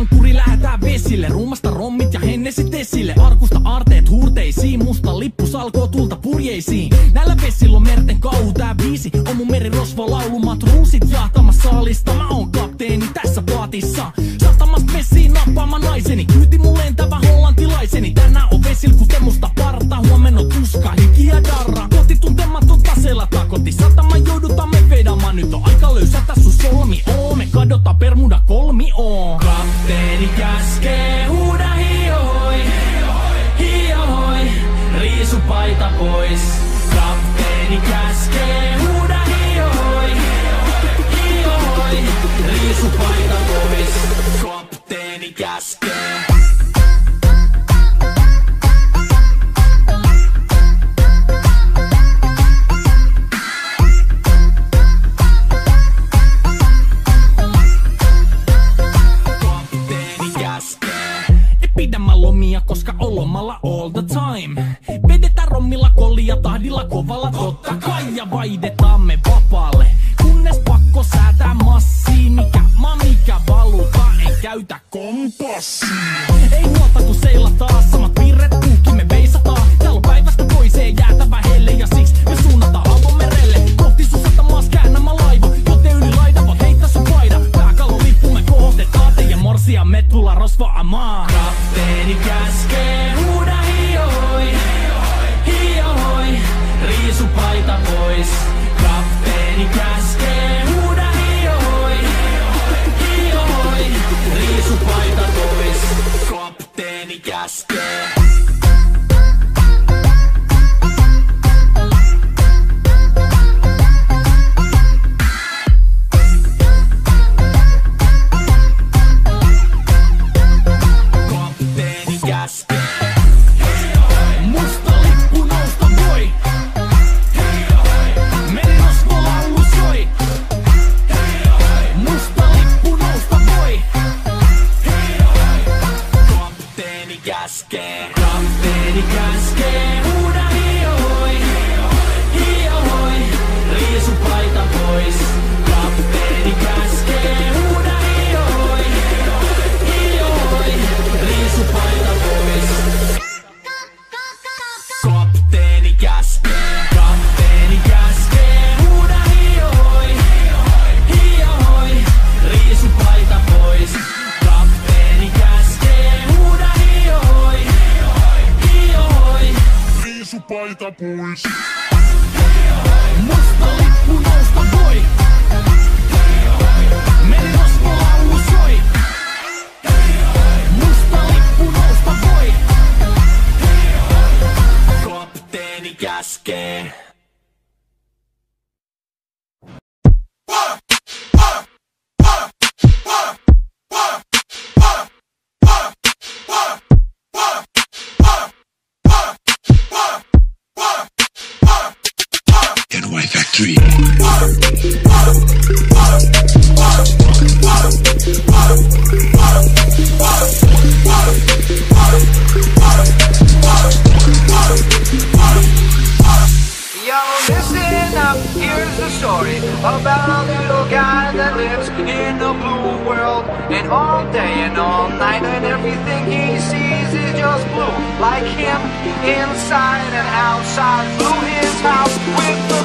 ankkuri, lähetään vesille. Ruumasta rommit ja hennesit esille. Arkusta aarteet huurteisiin, musta lippu salkoo tulta purjeisiin. Näillä vesillä on merten kauhu, tää biisi on mun merirosvo laulumat ruusit jahtamassa saalista. Mä oon kapteeni tässä paatissa, satamasta messiin nappaamaan naiseni. Kyyti mun lentävä hollantilaiseni. Tänään on vesil kuten musta parta, huomenna tuska, hiki ja darra. Kohti tuntematon taseella takoti, satama joudutaan me veidaamaan. Nyt on aika löysätä sun solmi oo, me kadota Bermuda kolmioon. Kapteeni käskee, huuda hiohoi, hiohoi, riisu paita pois. Kapteeni käskee, huuda hiohoi, hiohoi, riisu paita pois. Kapteeni käskee. Koska on lomalla all the time. Vedetään rommilla, kollia, tahdilla, kovalla totta kai. Ja vaihdetaan me vapaalle, kunnes pakko säätää massiin. Mikä valuta, ei käytä kompassia. Ei huolta kun seilataan, samat piirret puhki me veisataan. Täällä on päivästä toiseen jäätävä helle, ja siksi me suunnataan avomerelle. Kohti sun satamaas käännämä laiva, joten yli laita voit heittää sun paida. Pääkallon lippu me kohotetaan, teidän morsia me tulla rosvaamaan. Kapteeni käskee, huuda hiohoi, hiohoi, riisu paita pois. Kapteeni käskee, huuda hiohoi, hiohoi, riisu paita pois. Kapteeni käskee. Musta lippu nousta voi. Merirosvo laulu soi. Musta lippu nousta voi. Kapteeni käskee. Kapteeni käskee. Huuda hiohoi, hiohoi, riisu paita pois. Kapteeni käskee. Huuda hiohoi, hiohoi, riisu paita pois. Kapteeni käskee. Kapteeni käskee. Huuda hiohoi, hiohoi, riisu paita pois. Kapteeni käskee. Huuda hiohoi, hiohoi, riisu paita pois. Musta lippu nousta voi. Merirosvo laulu soi. Musta lippu nousta voi. Kapteeni käskee. NY Factory. Yo, listen up, here's the story about a little guy that lives in a blue world. And all day and all night and everything he sees is just blue. Like him, inside and outside, blew his house with the